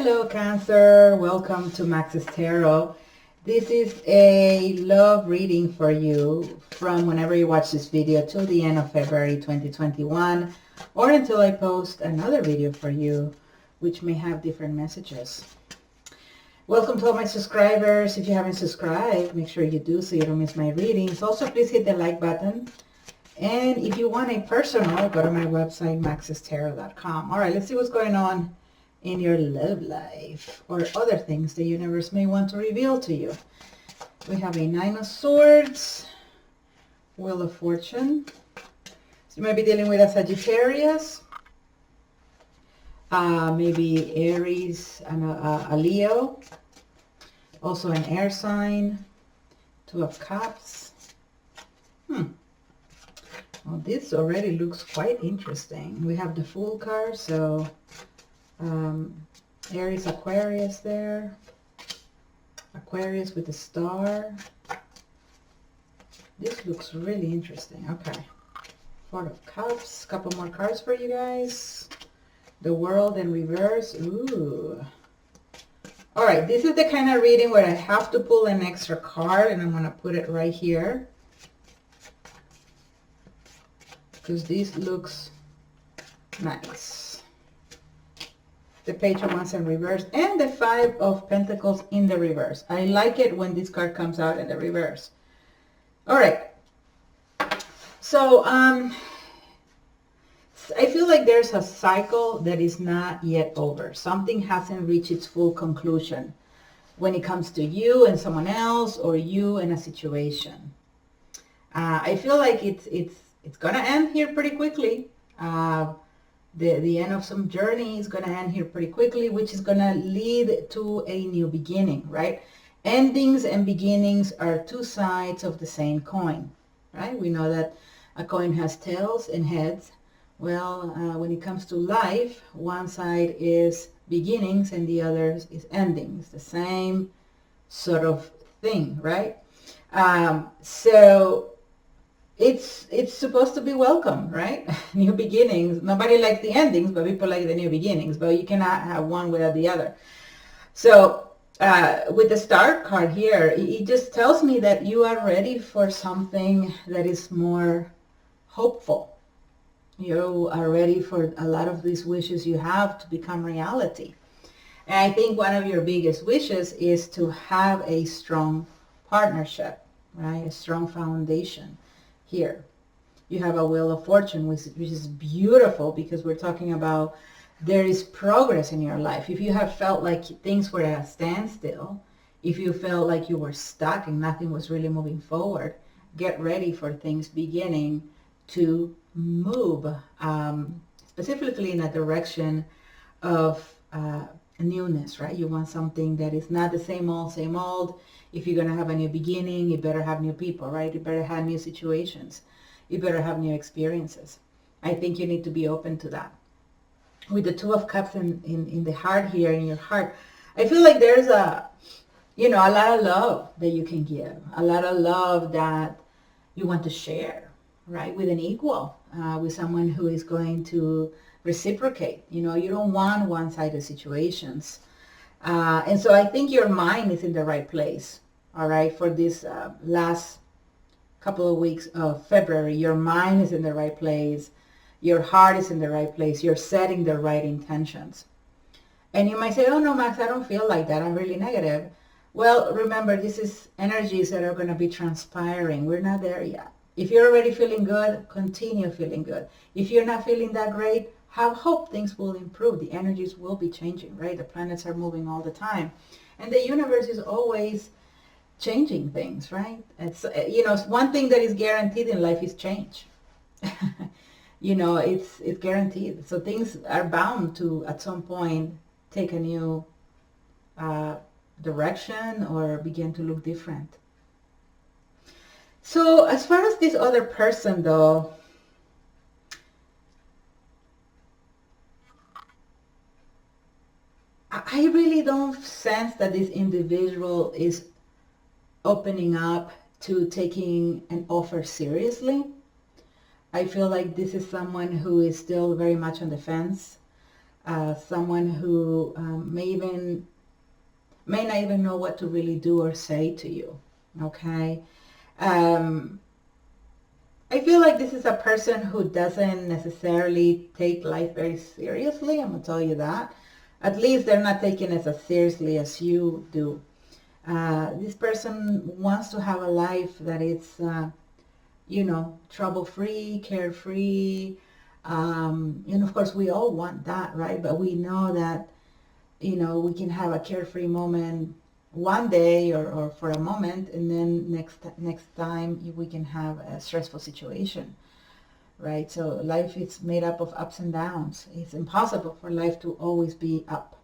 Hello Cancer, welcome to Max's Tarot. This is a love reading for you from whenever you watch this video till the end of February 2021 or until I post another video for you which may have different messages. Welcome to all my subscribers. If you haven't subscribed, make sure you do so you don't miss my readings. Also, please hit the like button. And if you want a personal, go to my website, maxestarot.com. All right, let's see what's going on in your love life or other things the universe may want to reveal to you. We have a Nine of Swords, Wheel of Fortune. So you might be dealing with a Sagittarius, maybe Aries and a Leo, also an air sign, Two of Cups. Well, this already looks quite interesting. We have the Fool card, so Aries, Aquarius there. Aquarius with the star. This looks really interesting. Okay. Four of Cups. Couple more cards for you guys. The World in reverse. Ooh. All right. This is the kind of reading where I have to pull an extra card, and I'm going to put it right here, because this looks nice. The Page of Wands in reverse and the Five of Pentacles in the reverse. I like it when this card comes out in the reverse. All right. So I feel like there's a cycle that is not yet over. Something hasn't reached its full conclusion when it comes to you and someone else, or you and a situation. I feel like it's going to end here pretty quickly. The end of some journey is going to end here pretty quickly, which is going to lead to a new beginning, right? Endings and beginnings are two sides of the same coin, right? We know that a coin has tails and heads. Well, when it comes to life, one side is beginnings and the other is endings. The same sort of thing, right? So it's supposed to be welcome, right? New beginnings. Nobody likes the endings, but people like the new beginnings. But you cannot have one without the other. So with the Star card here, it just tells me that you are ready for something that is more hopeful. You are ready for a lot of these wishes you have to become reality. And I think one of your biggest wishes is to have a strong partnership, right? A strong foundation. Here you have a Wheel of Fortune, which is beautiful, because we're talking about there is progress in your life. If you have felt like things were at a standstill, if you felt like you were stuck and nothing was really moving forward, get ready for things beginning to move, specifically in a direction of newness, right? You want something that is not the same old, same old. If you're going to have a new beginning, you better have new people, right? You better have new situations. You better have new experiences. I think you need to be open to that. With the Two of Cups in the heart here, in your heart, I feel like there's a lot of love that you can give. A lot of love that you want to share, right? With an equal, with someone who is going to reciprocate. You don't want one-sided situations. And so I think your mind is in the right place, all right, for this last couple of weeks of February. Your mind is in the right place. Your heart is in the right place. You're setting the right intentions. And you might say, oh, no, Max, I don't feel like that. I'm really negative. Well, remember, this is energies that are going to be transpiring. We're not there yet. If you're already feeling good, continue feeling good. If you're not feeling that great, have hope things will improve. The energies will be changing, right? The planets are moving all the time. And the universe is always changing things, right? It's, one thing that is guaranteed in life is change. It's guaranteed. So things are bound to, at some point, take a new direction or begin to look different. So as far as this other person, though, I really don't sense that this individual is opening up to taking an offer seriously. I feel like this is someone who is still very much on the fence. someone who may not even know what to really do or say to you, okay? I feel like this is a person who doesn't necessarily take life very seriously. I'm going to tell you that. At least they're not taking it as seriously as you do. This person wants to have a life that is, trouble-free, carefree. And of course, we all want that, right? But we know that, we can have a carefree moment one day or for a moment, and then next time we can have a stressful situation, right? So life is made up of ups and downs. It's impossible for life to always be up,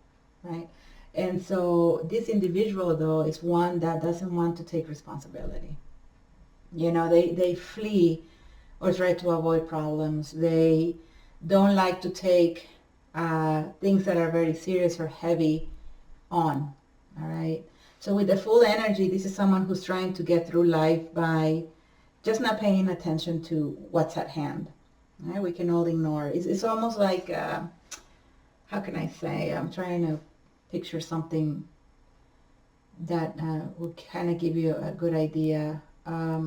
right? And so this individual, though, is one that doesn't want to take responsibility. They flee or try to avoid problems. They don't like to take things that are very serious or heavy on, all right? So with the full energy, this is someone who's trying to get through life by just not paying attention to what's at hand. Right? We can all ignore. It's almost like, how can I say? I'm trying to picture something that will kind of give you a good idea. Yeah,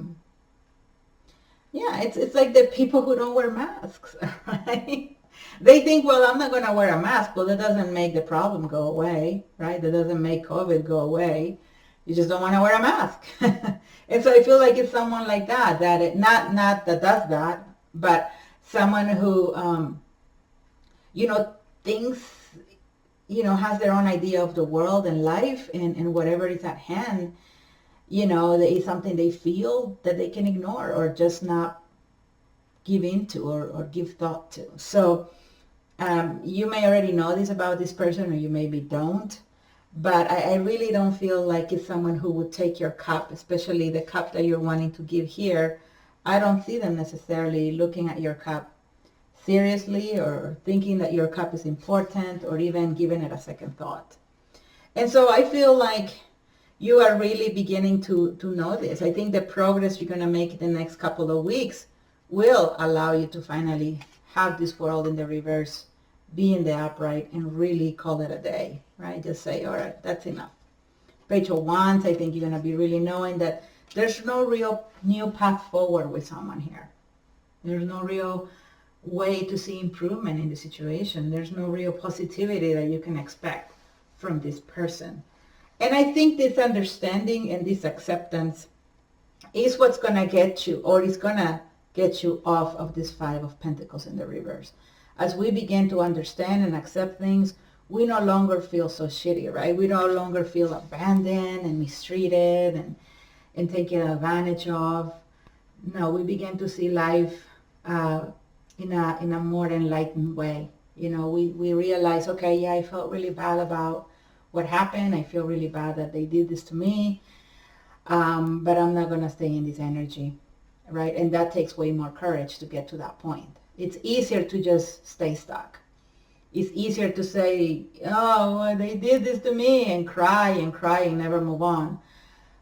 it's like the people who don't wear masks, right? They think, well, I'm not going to wear a mask. Well, that doesn't make the problem go away, right? That doesn't make COVID go away. You just don't want to wear a mask. And so I feel like it's someone like that, not that does that, but someone who, thinks, has their own idea of the world and life and whatever is at hand, there is something they feel that they can ignore or just not give into or give thought to. So you may already know this about this person, or you maybe don't, but I really don't feel like it's someone who would take your cup, especially the cup that you're wanting to give here. I don't see them necessarily looking at your cup seriously or thinking that your cup is important or even giving it a second thought. And so I feel like you are really beginning to know this. I think the progress you're going to make in the next couple of weeks will allow you to finally have this world in the reverse, be in the upright, and really call it a day, right? Just say, all right, that's enough. Page of Wands, I think you're going to be really knowing that there's no real new path forward with someone here. There's no real way to see improvement in the situation. There's no real positivity that you can expect from this person. And I think this understanding and this acceptance is what's going to get you, or is going to get you off of this Five of Pentacles in the reverse. As we begin to understand and accept things, we no longer feel so shitty, right? We no longer feel abandoned and mistreated and taken advantage of. No, we begin to see life in a more enlightened way. We realize, okay, yeah, I felt really bad about what happened. I feel really bad that they did this to me, but I'm not going to stay in this energy, right? And that takes way more courage to get to that point. It's easier to just stay stuck. It's easier to say, oh, they did this to me, and cry and never move on.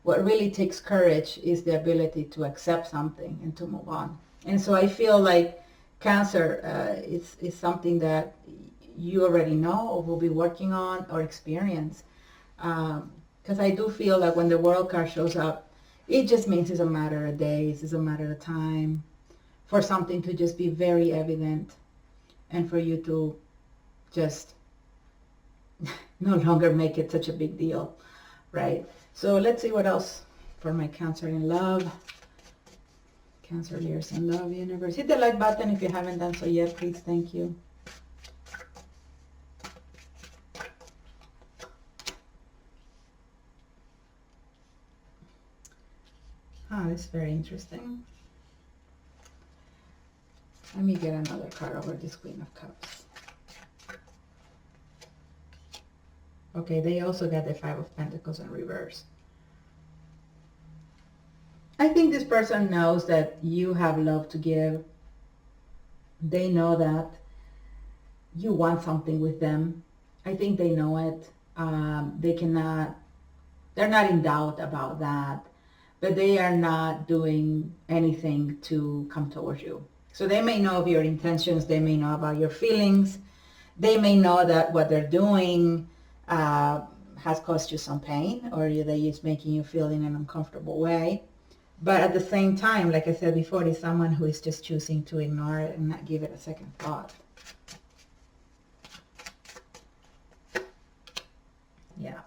What really takes courage is the ability to accept something and to move on. And so I feel like Cancer is something that you already know or will be working on or experience. Because I do feel that when the World card shows up, it just means it's a matter of days, it's a matter of time for something to just be very evident and for you to just no longer make it such a big deal, right? So let's see what else for my Cancer in love. Cancer years in love, universe. Hit the like button if you haven't done so yet, please. Thank you. Ah, this is very interesting. Let me get another card over this Queen of Cups. Okay, they also got the Five of Pentacles in reverse. I think this person knows that you have love to give. They know that you want something with them. I think they know it. They're not in doubt about that, but they are not doing anything to come towards you. So they may know of your intentions. They may know about your feelings. They may know that what they're doing has caused you some pain, or that it's making you feel in an uncomfortable way. But at the same time, like I said before, it's someone who is just choosing to ignore it and not give it a second thought. Yeah.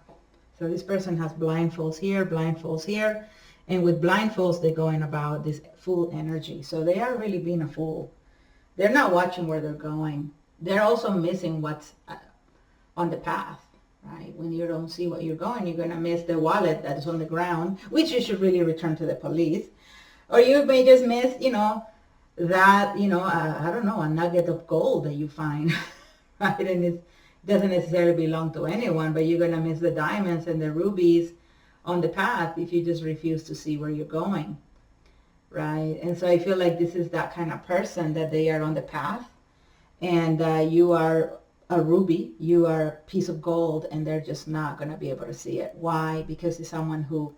So this person has blindfolds here, and with blindfolds, they're going about this full energy. So they are really being a fool. They're not watching where they're going. They're also missing what's on the path, right? When you don't see what you're going, you're going to miss the wallet that is on the ground, which you should really return to the police. Or you may just miss, that, I don't know, a nugget of gold that you find, right? And it doesn't necessarily belong to anyone, but you're going to miss the diamonds and the rubies on the path if you just refuse to see where you're going, right? And so I feel like this is that kind of person, that they are on the path, and you are a ruby, you are a piece of gold, and they're just not going to be able to see it. Why? Because it's someone who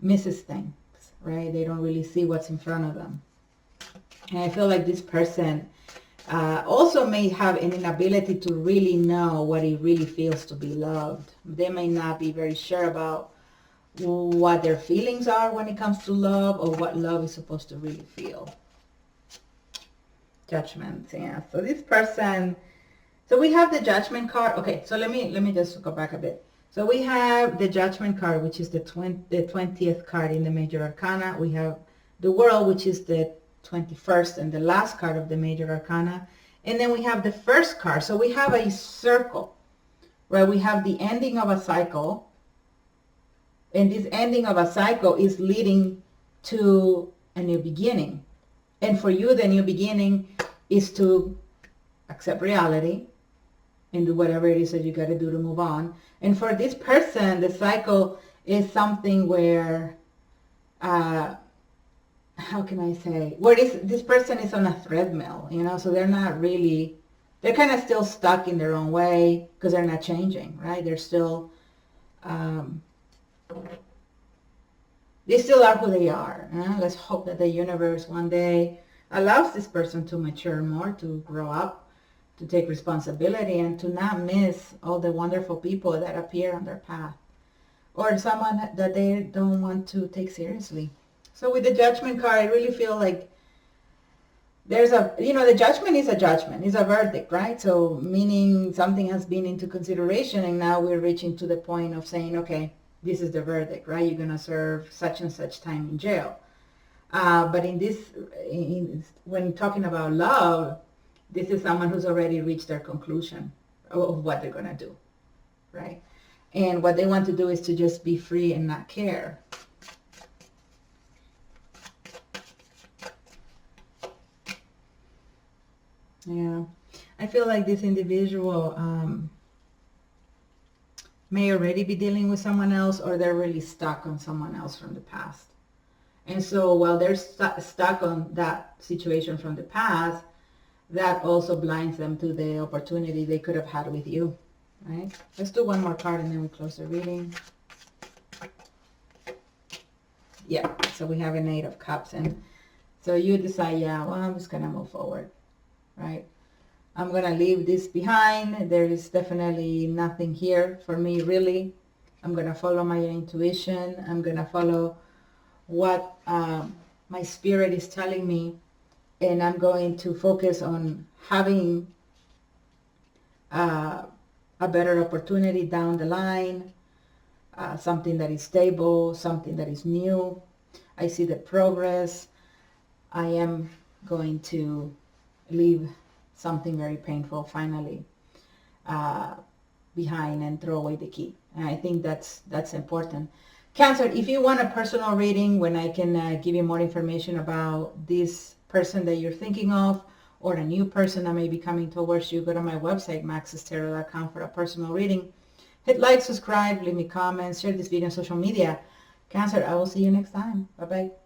misses things, right? They don't really see what's in front of them. And I feel like this person also may have an inability to really know what it really feels to be loved. They may not be very sure about what their feelings are when it comes to love, or what love is supposed to really feel. Judgment, yeah. So this person, so we have the Judgment card. Okay, so let me just go back a bit. So we have the Judgment card, which is the 20th card in the Major Arcana. We have the World, which is the 21st and the last card of the Major Arcana. And then we have the first card. So we have a circle, right? We have the ending of a cycle. And this ending of a cycle is leading to a new beginning. And for you, the new beginning is to accept reality and do whatever it is that you got to do to move on. And for this person, the cycle is something where, how can I say, where this person is on a treadmill, so they're not really, they're kind of still stuck in their own way because they're not changing, right? They're still, they still are who they are. Let's hope that the universe one day allows this person to mature more, to grow up, to take responsibility, and to not miss all the wonderful people that appear on their path, or someone that they don't want to take seriously. So with the Judgment card, I really feel like there's the Judgment is a judgment, it's a verdict, right? So meaning something has been into consideration, and now we're reaching to the point of saying, okay, this is the verdict, right? You're going to serve such and such time in jail. But when talking about love, this is someone who's already reached their conclusion of what they're going to do, right? And what they want to do is to just be free and not care. Yeah, I feel like this individual may already be dealing with someone else, or they're really stuck on someone else from the past. And so while they're stuck on that situation from the past, that also blinds them to the opportunity they could have had with you, right? Let's do one more card and then we close the reading. Yeah, so we have an 8 of Cups, and so you decide, yeah, well, I'm just going to move forward, right? I'm going to leave this behind. There is definitely nothing here for me, really. I'm going to follow my intuition. I'm going to follow what my spirit is telling me, and I'm going to focus on having a better opportunity down the line, something that is stable, something that is new. I see the progress. I am going to leave something very painful finally behind and throw away the key. And I think that's important. Cancer, if you want a personal reading when I can give you more information about this person that you're thinking of, or a new person that may be coming towards you, go to my website, maxestarot.com, for a personal reading. Hit like, subscribe, leave me comments, share this video on social media. Cancer, I will see you next time. Bye-bye.